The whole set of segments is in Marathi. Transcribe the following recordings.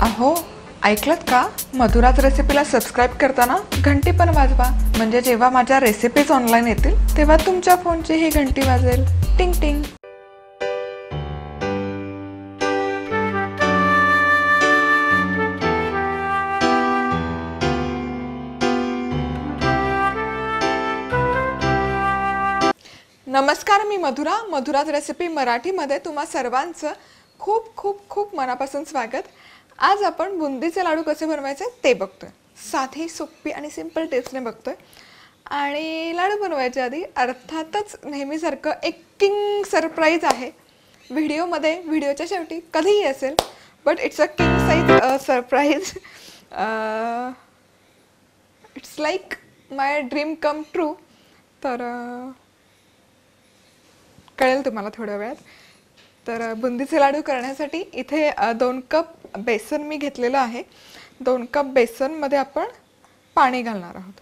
अहो ऐकलत का? मधुराज रेसिपीला सबस्क्राईब करताना घंटी पण वाजवा, म्हणजे जेव्हा माझ्या रेसिपीज ऑनलाईन येतील तेव्हा तुमच्या फोनची ही घंटी वाजेल. टिंग टिंग. नमस्कार, मी मधुराज रेसिपी मराठीमध्ये तुम्हा सर्वांचं खूप खूप खूप मनापासून स्वागत. आज आपण बुंदीचे लाडू कसे बनवायचे ते बघतोय. साधी सोपी आणि सिंपल टिप्सने बघतोय. आणि लाडू बनवायच्या आधी अर्थातच नेहमीसारखं एक किंग सरप्राईज आहे व्हिडिओमध्ये. व्हिडिओच्या शेवटी कधीही असेल, but it's a king size surprise. It's like my dream come true. तर कळेल तुम्हाला थोड्या वेळात. तर बुंदीचे लाडू करण्यासाठी इथे 2 कप बेसन मी घेतलेलं आहे. 2 कप बेसनमध्ये आपण पाणी घालणार आहोत.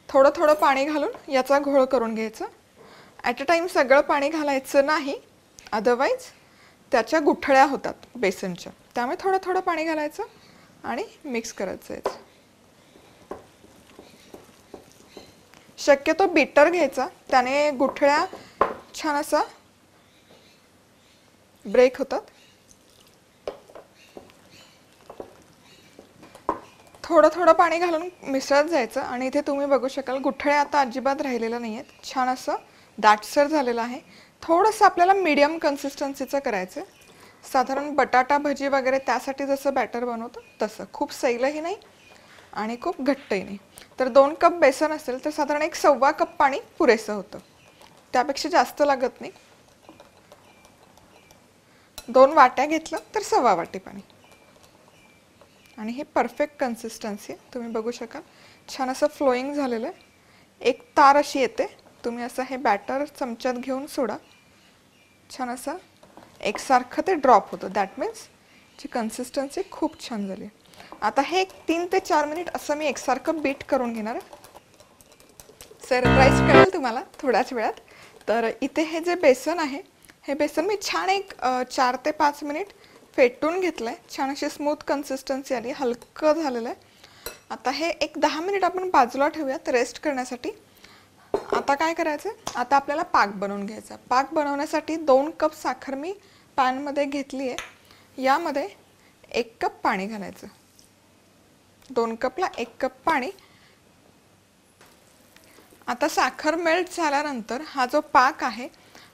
थोडं थोडं पाणी घालून याचा घोळ करून घ्यायचा. ॲट अ टाइम सगळं पाणी घालायचं नाही, अदरवाईज त्याच्या गुठळ्या होतात बेसनच्या. त्यामुळे थोडं थोडं पाणी घालायचं आणि मिक्स करत जायचं. शक्यतो बीटर घ्यायचा, त्याने गुठळ्या छान असा ब्रेक होतात. थोडं थोडं पाणी घालून मिसळत जायचं. आणि इथे तुम्ही बघू शकाल गुठळ्या आता अजिबात राहिलेल्या नाही आहेत. छान असं दाटसर झालेलं आहे. थोडंसं आपल्याला मीडियम कन्सिस्टन्सीचं करायचं. साधारण बटाटा भजी वगैरे त्यासाठी जसं बॅटर बनवतो तसं. खूप सैलही नाही आणि खूप घट्टही नाही. तर 2 कप बेसन असेल तर साधारण 1.25 कप पाणी पुरेसं होतं. त्यापेक्षा जास्त लागत नाही. 2 वाट्या घेतलं तर 1.25 वाटी पाणी. आणि हे परफेक्ट कन्सिस्टन्सी आहे. तुम्ही बघू शकाल छान असं फ्लोईंग झालेलं आहे. एक तार अशी येते. तुम्ही असं हे बॅटर चमच्यात घेऊन सोडा. छान असं एकसारखं ते ड्रॉप होतं. दॅट मीन्स ची कन्सिस्टन्सी खूप छान झाली. आता हे 3 ते 4 मिनिट असं मी एकसारखं बीट करून घेणार आहे. सरप्राईज कळेल तुम्हाला थोड्याच वेळात. तर इथे हे जे बेसन आहे, हे बेसन मी छान 4 ते 5 मिनिट फेटून घेतलं आहे. छान अशी स्मूथ कन्सिस्टन्सी आली, हलकं झालेलं आहे. आता हे 10 मिनिट आपण बाजूला ठेवूयात रेस्ट करण्यासाठी. आता काय करायचं, आता आपल्याला पाक बनवून घ्यायचा. पाक बनवण्यासाठी 2 कप साखर मी पॅनमध्ये घेतली आहे. यामध्ये 1 कप पाणी घालायचं. 2 कपला 1 कप पाणी. आता साखर मेल्ट झाल्यानंतर हा जो पाक आहे,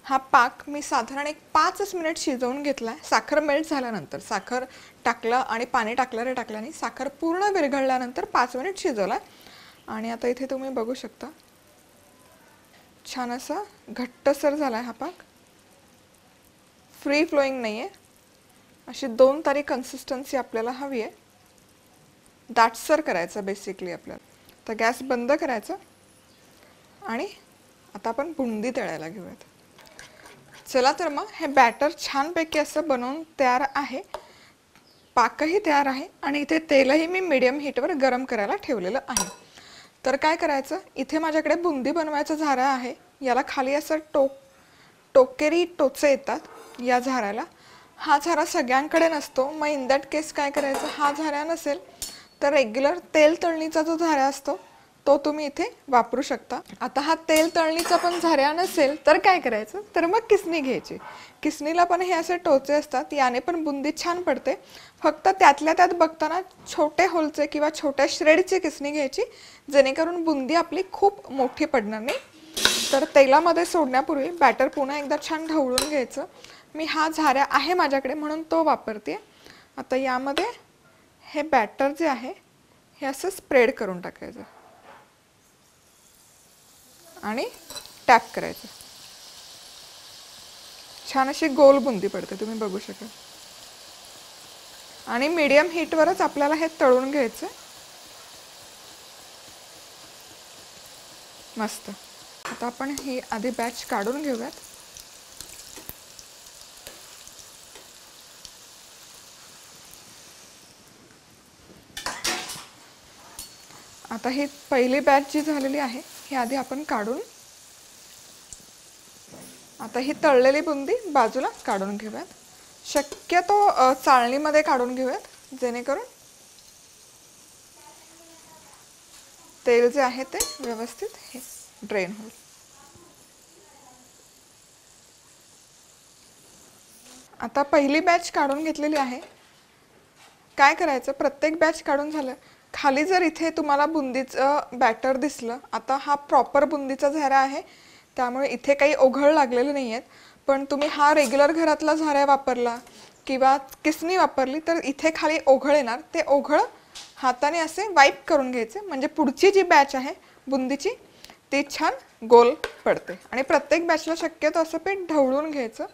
हा पाक मी साधारण 5 मिनिट शिजवून घेतला आहे. साखर मेल्ट झाल्यानंतर साखर टाकलं आणि पाणी टाकलं रे टाकल्याने साखर पूर्ण विरघळल्यानंतर 5 मिनिट शिजवला. आणि आता इथे तुम्ही बघू शकता छान असा घट्टसर झाला आहे हा पाक. फ्री फ्लोईंग नाही आहे. अशी 2 तारी कन्सिस्टन्सी आपल्याला हवी आहे. दाटसर करायचं बेसिकली आपल्याला. तर गॅस बंद करायचा आणि आता आपण बुंदी तळायला घेऊयात. चला तर मग हे बॅटर छानपैकी असं बनवून तयार आहे. पाकही तयार आहे आणि इथे तेलही मी मीडियम हीटवर गरम करायला ठेवलेलं आहे. तर काय करायचं, इथे माझ्याकडे बुंदी बनवायचा झारा आहे. याला खाली असं टोकेरी टोचे येतात या झाऱ्याला. हा झारा सगळ्यांकडे नसतो. मग इन दॅट केस काय करायचं, हा झारा नसेल तर रेग्युलर तेल तळणीचा जो झारा असतो तो तुम्ही इथे वापरू शकता. आता हा तेल तळणीचा पण झाऱ्या नसेल तर काय करायचं, तर मग किसणी घ्यायची. किसणीला पण हे असे टोचे असतात. याने पण बुंदी छान पडते. फक्त त्यातल्या त्यात बघताना छोटे होलचे किंवा छोट्या श्रेडची किसणी घ्यायची, जेणेकरून बुंदी आपली खूप मोठी पडणार नाही. तर तेलामध्ये सोडण्यापूर्वी बॅटर पुन्हा एकदा छान ढवळून घ्यायचं. मी हा झाऱ्या आहे माझ्याकडे म्हणून तो वापरते. आता यामध्ये हे बॅटर जे आहे हे असं स्प्रेड करून टाकायचं आणि टॅप करायचं. छान अशी गोल बुंदी पडते, तुम्ही बघू शकाल. आणि मीडियम हीटवरच आपल्याला हे तळून घ्यायचं. मस्त. आता आपण ही आधी बॅच काढून घेऊयात. आता ही पहिली बॅच जी झालेली आहे ही आधी आपण काढून आता ही तळलेली बुंदी बाजूला काढून घेऊयात. शक्यतो चाळणीमध्ये काढून घेऊयात जेणेकरून तेल जे आहे ते व्यवस्थित हे ड्रेन होईल. आता पहिली बॅच काढून घेतलेली आहे. काय करायचं, प्रत्येक बॅच काढून झालं खाली जर इथे तुम्हाला बुंदीचं बॅटर दिसलं, आता हा प्रॉपर बुंदीचा झारा आहे त्यामुळे इथे काही ओघळ लागलेले नाही आहेत. पण तुम्ही हा रेग्युलर घरातला झारा वापरला किंवा किसनी वापरली तर इथे खाली ओघळ येणार. ते ओघळ हाताने असे वाईप करून घ्यायचे म्हणजे पुढची जी बॅच आहे बुंदीची ती छान गोल पडते. आणि प्रत्येक बॅचला शक्यतो असं पीठ ढवळून घ्यायचं.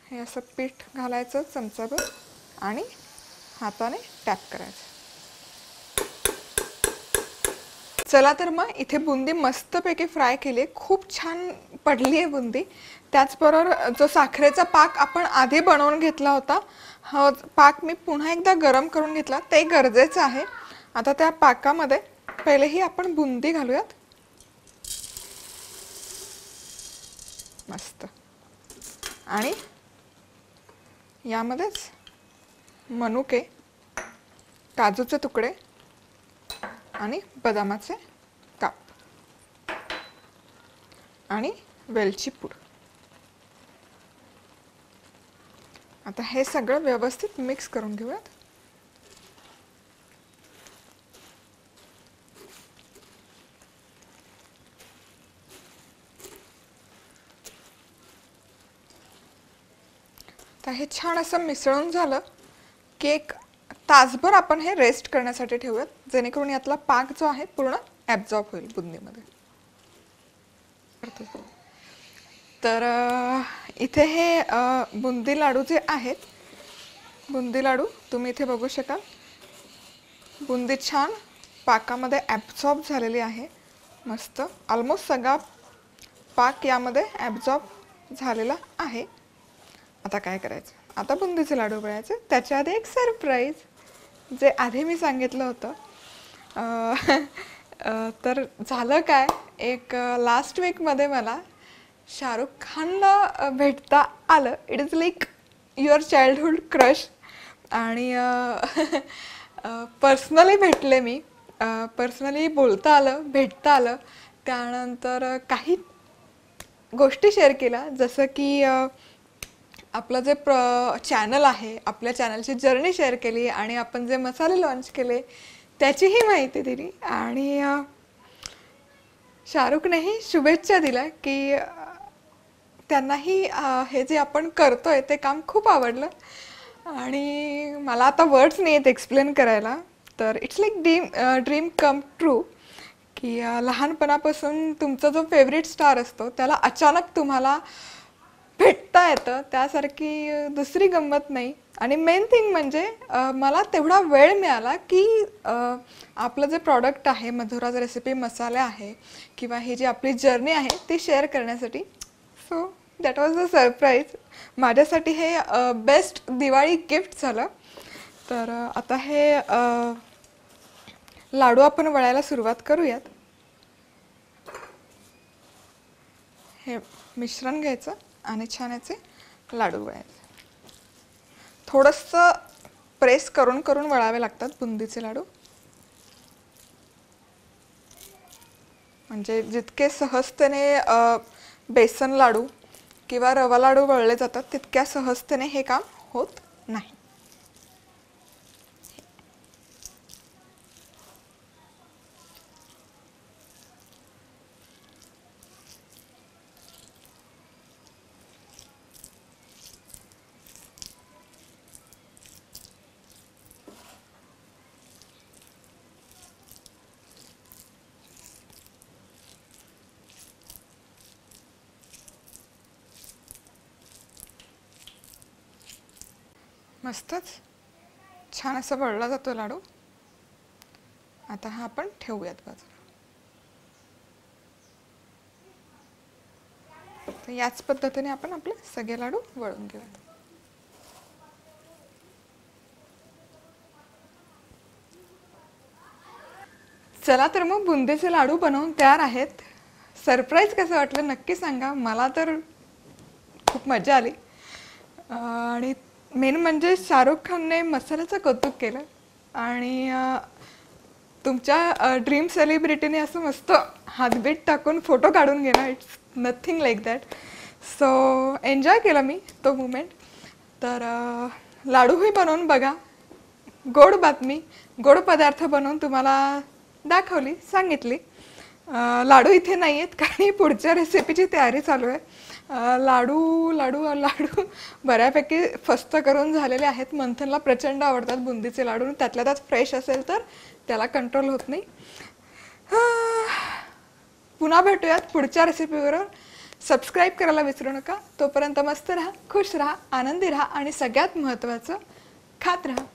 हे असं पीठ घालायचं चमचाभर आणि हाताने टॅप करायचं. चला तर मग इथे बुंदी मस्तपैकी फ्राय केली, खूप छान पडली आहे बुंदी. त्याचबरोबर जो साखरेचा पाक आपण आधी बनवून घेतला होता हा पाक मी पुन्हा एकदा गरम करून घेतला, ते गरजेचं आहे. आता त्या पाकामध्ये पहिले ही आपण बुंदी घालूयात. मस्त. आणि यामध्येच मनुके, काजूचे तुकडे आणि बदामाचे काप आणि वेलची पूड. आता हे सगळं व्यवस्थित मिक्स करून घेऊयात. तर हे छान असं मिसळून झालं की एक तासभर आपण हे रेस्ट करण्यासाठी ठेवूयात जेणेकरून यातला पाक जो आहे पूर्ण ॲब्झॉर्ब होईल बुंदीमध्ये. तर इथे हे बुंदी लाडू जे आहेत, बुंदी लाडू तुम्ही इथे बघू शकाल बुंदी छान पाकामध्ये ॲब्झॉर्ब झालेली आहे. मस्त ऑलमोस्ट सगळा पाक यामध्ये ॲब्झॉर्ब झालेला आहे. आता काय करायचं, आता बुंदीचे लाडू बनायचे. त्याच्या आधी एक सरप्राईज जे आधी मी सांगितलं होतं. तर झालं काय, एक लास्ट वीकमध्ये मला शाहरुख खानला भेटता आलं. It is like your childhood crush. आणि पर्सनली भेटले मी, पर्सनली बोलता आलं, भेटता आलं. त्यानंतर काही गोष्टी शेअर केल्या जसं की आपलं जे चॅनल आहे, आपल्या चॅनलची जर्नी शेअर केली आणि आपण जे मसाले लॉन्च केले त्याचीही माहिती दिली. आणि शाहरुखनेही शुभेच्छा दिल्या की त्यांनाही हे जे आपण करतोय ते काम खूप आवडलं. आणि मला आता वर्ड्स नाही आहेत एक्सप्लेन करायला. तर it's like dream come true की लहानपणापासून तुमचा जो फेवरेट स्टार असतो त्याला अचानक तुम्हाला भेटता येतं, त्यासारखी दुसरी गंमत नाही. आणि मेन थिंग म्हणजे मला तेवढा वेळ मिळाला की आपलं जे प्रॉडक्ट आहे मधुराज रेसिपी मसाले आहे किंवा ही जी आपली जर्नी आहे ती शेअर करण्यासाठी. So that was a surprise. माझ्यासाठी हे बेस्ट दिवाळी गिफ्ट झालं. तर आता हे लाडू आपण वळायला सुरुवात करूयात. हे मिश्रण घ्यायचं आणि छान याचे लाडू वळायचे. थोडंसं प्रेस करून करून वळावे लागतात बुंदीचे लाडू, म्हणजे जितके सहजतेने बेसन लाडू किंवा रवा लाडू वळले जातात तितक्या सहजतेने हे काम होत नाही. मस्तच छान असं वळला जातो लाडू. आता हा आपण ठेवूयात बाजूला. तर याच पद्धतीने आपण आपले सगळे लाडू वळून घेऊयात. चला तर मग बुंदीचे लाडू बनवून तयार आहेत. सरप्राईज कसं वाटलं नक्की सांगा. मला तर खूप मजा आली. आणि मेन म्हणजे शाहरुख खानने मसाल्याचं कौतुक केलं आणि तुमच्या ड्रीम सेलिब्रिटीने असं मस्त हातबीत टाकून फोटो काढून घेणं, it's nothing like that. So enjoy केला मी तो मुमेंट. तर लाडूही बनवून बघा. गोड बातमी, गोड पदार्थ बनवून तुम्हाला दाखवली, सांगितली. लाडू इथे नाही आहेत कारण पुढच्या रेसिपीची तयारी चालू आहे. लाडू लाडू लाडू बऱ्यापैकी फस्त करून झालेले आहेत. मंथनला प्रचंड आवडतात बुंदीचे लाडू, त्यातल्या त्यात फ्रेश असेल तर त्याला कंट्रोल होत नाही. पुन्हा भेटूयात पुढच्या रेसिपीबरोबर. सबस्क्राईब करायला विसरू नका. तोपर्यंत मस्त राहा, खुश राहा, आनंदी राहा आणि सगळ्यात महत्त्वाचं खात राहा.